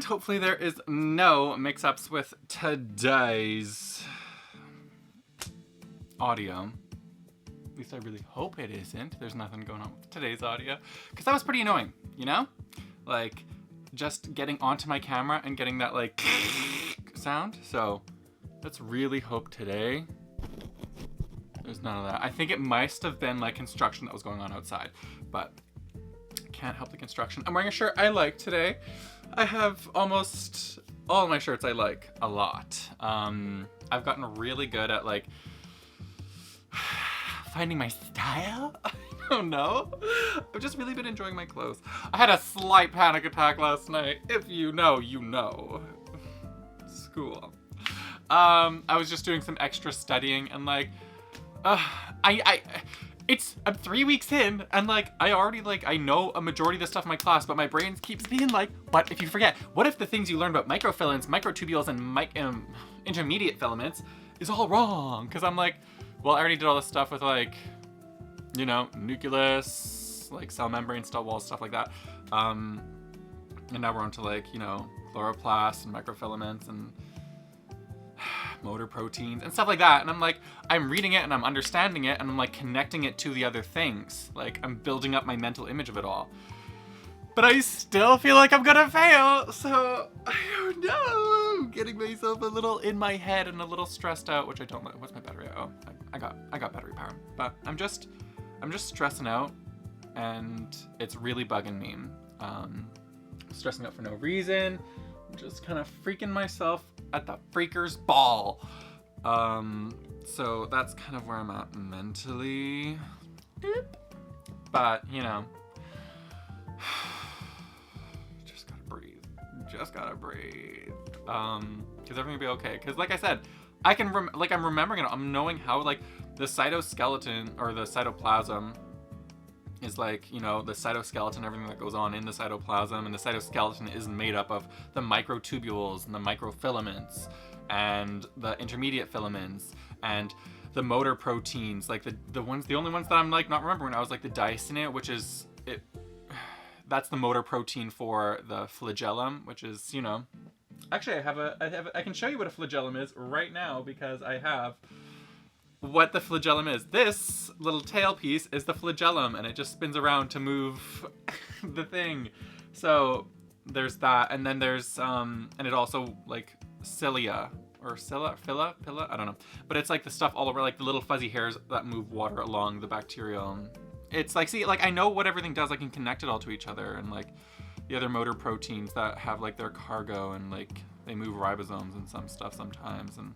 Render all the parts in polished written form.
And hopefully there is no mix-ups with today's audio. At least I really hope it isn't. There's nothing going on with today's audio. Because that was pretty annoying, you know? Like, just getting onto my camera and getting that, like, sound. So, let's really hope today there's none of that. I think it must have been, like, construction that was going on outside. But can't help the construction. I'm wearing a shirt I like today. I have almost all of my shirts I like a lot. I've gotten really good at, like, finding my style? I don't know. I've just really been enjoying my clothes. I had a slight panic attack last night. If you know, you know. School. I was just doing some extra studying and, like, I'm 3 weeks in and, like, I already, like, I know a majority of the stuff in my class, but my brain keeps being like, but if you forget, what if the things you learned about microfilaments, microtubules, and intermediate filaments is all wrong? Because I'm like, well, I already did all this stuff with, like, you know, nucleus, like cell membrane, cell walls, stuff like that. And now we're on to, like, you know, chloroplasts and microfilaments and motor proteins and stuff like that. And I'm like, I'm reading it and I'm understanding it and I'm, like, connecting it to the other things. Like, I'm building up my mental image of it all. But I still feel like I'm gonna fail, so I don't know. I'm getting myself a little in my head and a little stressed out, which I don't like. What's my battery? Oh, I got battery power. But I'm just stressing out, and it's really bugging me. Stressing out for no reason. I'm just kind of freaking myself at the freaker's ball. So that's kind of where I'm at mentally. But, you know, just gotta breathe. Cause everything will be okay. Cause like I said, I can, I'm remembering it. I'm knowing how, like, the cytoskeleton or the cytoplasm is, like, you know, the cytoskeleton, everything that goes on in the cytoplasm, and the cytoskeleton is made up of the microtubules and the microfilaments and the intermediate filaments and the motor proteins, like the only ones that I'm, like, not remembering. I was like the diacynate, which is it. That's the motor protein for the flagellum, which is, you know, actually I can show you what a flagellum is right now because I have what the flagellum is. This little tail piece is the flagellum and it just spins around to move the thing. So there's that, and then there's and it also, like, cilia or pila, I don't know. But it's like the stuff all over, like the little fuzzy hairs that move water along the bacterial. It's like, see, like, I know what everything does. I can connect it all to each other, and, like, the other motor proteins that have, like, their cargo, and, like, they move ribosomes and some stuff sometimes, and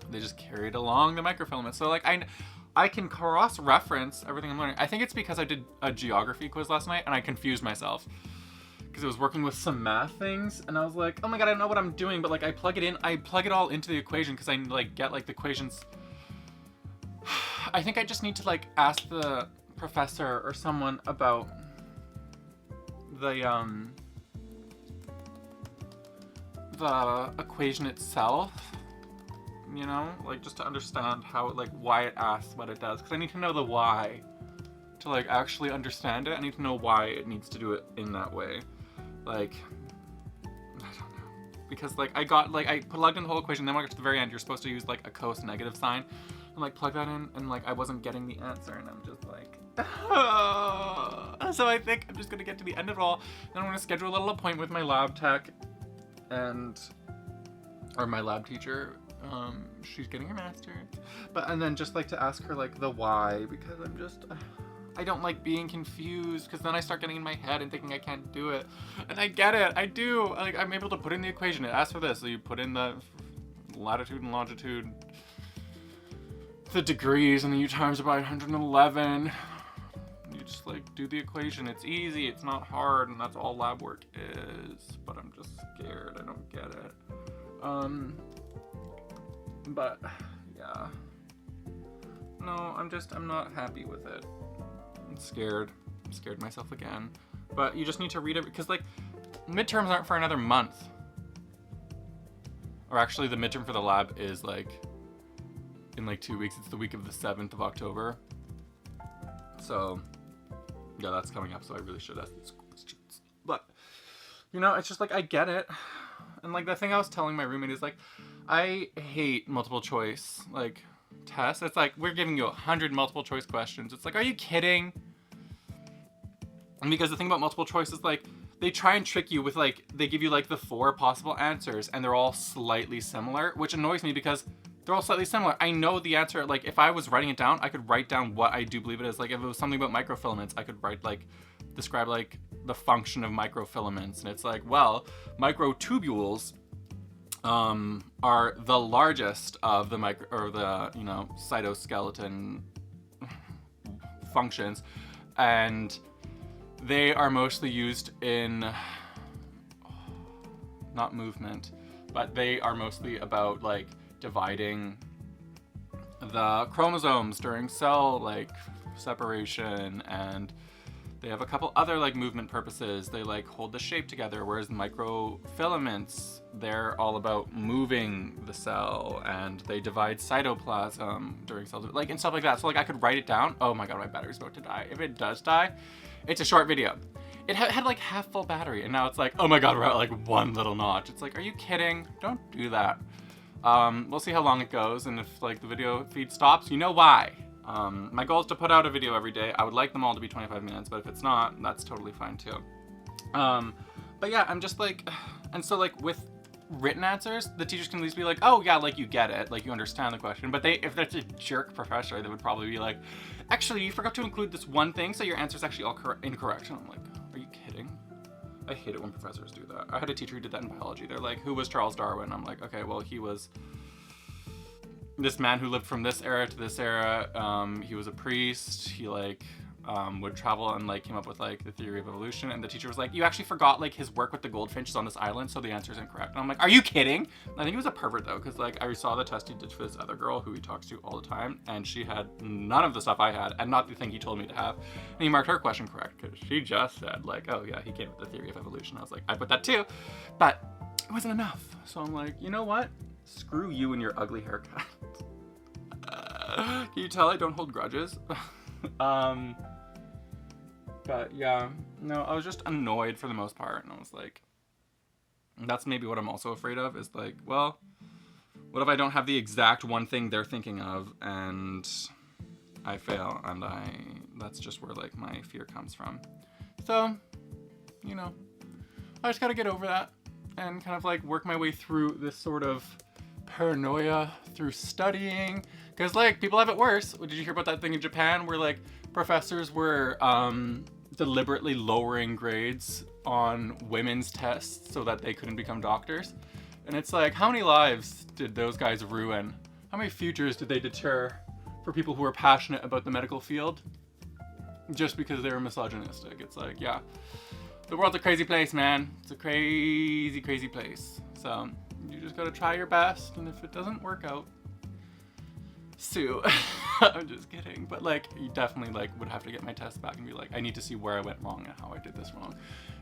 they just carry it along the microfilament. So, like, I can cross-reference everything I'm learning. I think it's because I did a geography quiz last night, and I confused myself because it was working with some math things, and I was like, oh my god, I don't know what I'm doing, but, like, I plug it all into the equation because I, like, get, like, the equations. I think I just need to, like, ask the professor or someone about the equation itself, you know, like, just to understand how it, like, why it asks what it does, because I need to know the why to, like, actually understand it. I need to know why it needs to do it in that way. Like, I don't know, because, like, I plugged in the whole equation, then when I got to the very end, you're supposed to use, like, a cos negative sign and, like, plug that in, and, like, I wasn't getting the answer, and I'm just like, so I think I'm just gonna get to the end of it all, then I'm gonna schedule a little appointment with my lab tech or my lab teacher. She's getting her master's, and then just, like, to ask her, like, the why, because I don't like being confused, because then I start getting in my head and thinking I can't do it, and I get it, I do, like, I'm able to put in the equation. It asks for this, so you put in the latitude and longitude, the degrees, and then you times it by 111. You just, like, do the equation. It's easy, it's not hard, and that's all lab work is. But I'm just scared, I don't get it. But yeah, no, I'm not happy with it. I'm scared myself again. But you just need to read it, because, like, midterms aren't for another month. Or actually, the midterm for the lab is, like, in, like, 2 weeks. It's the week of the 7th of October. So, yeah, that's coming up, so I really should ask these questions. But, You know, it's just like, I get it. And like the thing I was telling my roommate is like, I hate multiple choice like tests. It's like, we're giving you 100 multiple choice questions. It's like, are you kidding? And because the thing about multiple choice is like, they try and trick you with like, they give you like the 4 possible answers and they're all slightly similar, which annoys me because they're all slightly similar. I know the answer. Like if I was writing it down, I could write down what I do believe it is. Like if it was something about microfilaments, I could write like, describe like the function of microfilaments. And it's like, well, microtubules are the largest of the you know, cytoskeleton functions, and they are mostly used in not movement, but they are mostly about like dividing the chromosomes during cell like separation, and they have a couple other like movement purposes. They like hold the shape together, whereas microfilaments, they're all about moving the cell, and they divide cytoplasm during cell like and stuff like that. So like I could write it down. Oh my god, my battery's about to die. If it does die, it's a short video. It had like half full battery, and now it's like, oh my god, we're at like one little notch. It's like, are you kidding? Don't do that. We'll see how long it goes, and if like the video feed stops, you know why. My goal is to put out a video every day. I would like them all to be 25 minutes, but if it's not, that's totally fine too. But yeah, I'm just like, and so like with written answers, the teachers can at least be like, oh yeah, like you get it, like you understand the question. But if that's a jerk professor, they would probably be like, actually, you forgot to include this one thing, so your answer's actually all incorrect. And I'm like, are you kidding? I hate it when professors do that. I had a teacher who did that in biology. They're like, who was Charles Darwin? I'm like, okay, well, he was this man who lived from this era to this era. He was a priest. He like would travel and like came up with like the theory of evolution. And the teacher was like, you actually forgot like his work with the goldfinches on this island, so the answer is incorrect. And I'm like, are you kidding? I think he was a pervert though, because like I saw the test he did for this other girl who he talks to all the time, and she had none of the stuff I had, and not the thing he told me to have. And he marked her question correct because she just said like, oh yeah, he came up with the theory of evolution. I was like, I put that too, but it wasn't enough. So I'm like, you know what? Screw you and your ugly haircut. Can you tell I don't hold grudges? But yeah, no, I was just annoyed for the most part, and I was like, that's maybe what I'm also afraid of, is like, well, what if I don't have the exact one thing they're thinking of, and I fail, and that's just where like my fear comes from. So, you know, I just gotta get over that, and kind of like work my way through this sort of paranoia through studying, because like people have it worse. Did you hear about that thing in Japan where like professors were deliberately lowering grades on women's tests so that they couldn't become doctors? And it's like, how many lives did those guys ruin? How many futures did they deter for people who are passionate about the medical field just because they were misogynistic? It's like, yeah, the world's a crazy place, man. It's a crazy, crazy place. So you just gotta try your best, and if it doesn't work out, sue. I'm just kidding, but like you definitely like would have to get my test back and be like, I need to see where I went wrong and how I did this wrong,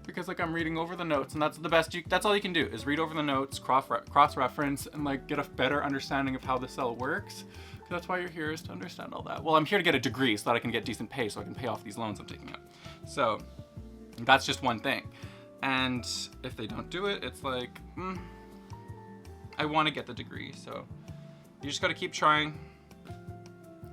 because like I'm reading over the notes, and that's the best that's all you can do is read over the notes, cross-reference, and like get a better understanding of how the cell works. That's why you're here, is to understand all that. Well, I'm here to get a degree so that I can get decent pay so I can pay off these loans I'm taking out. So that's just one thing, and if they don't do it, it's like I want to get the degree, so you just got to keep trying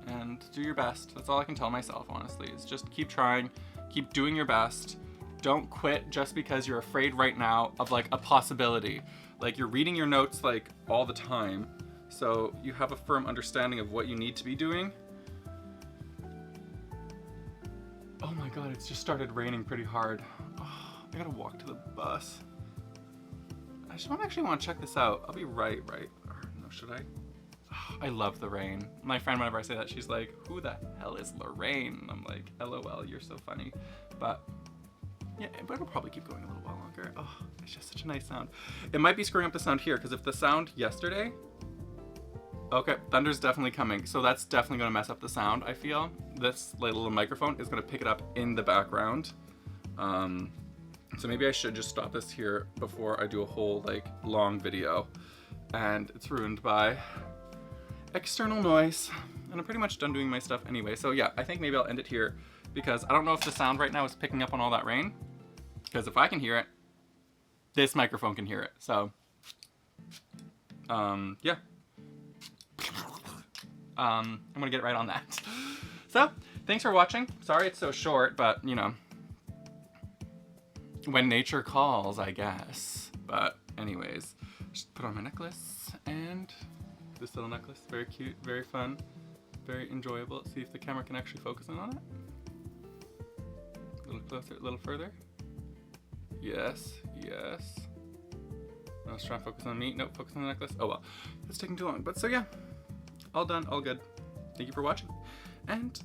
and do your best. That's all I can tell myself, honestly, is just keep trying, keep doing your best. Don't quit just because you're afraid right now of like a possibility. Like you're reading your notes like all the time, so you have a firm understanding of what you need to be doing. Oh my god, it's just started raining pretty hard. Oh, I gotta walk to the bus. I just actually want to check this out. I'll be right. Or, no, should I? Oh, I love the rain. My friend, whenever I say that, she's like, who the hell is Lorraine? I'm like, LOL, you're so funny. But yeah, but it'll probably keep going a little while longer. Oh, it's just such a nice sound. It might be screwing up the sound here, because if the sound yesterday... Okay, thunder's definitely coming, so that's definitely going to mess up the sound, I feel. This little microphone is going to pick it up in the background. So maybe I should just stop this here before I do a whole like long video, and it's ruined by external noise, and I'm pretty much done doing my stuff anyway. So yeah, I think maybe I'll end it here, because I don't know if the sound right now is picking up on all that rain, because if I can hear it, this microphone can hear it. So, yeah. I'm gonna get right on that. So, thanks for watching. Sorry it's so short, but you know, when nature calls, I guess. But anyways, just put on my necklace and this little necklace, very cute, very fun, very enjoyable. Let's see if the camera can actually focus in on it. A little closer, a little further. Yes, yes. I was trying to focus on me. Nope, focus on the necklace. Oh well, it's taking too long. But so yeah, all done, all good. Thank you for watching, and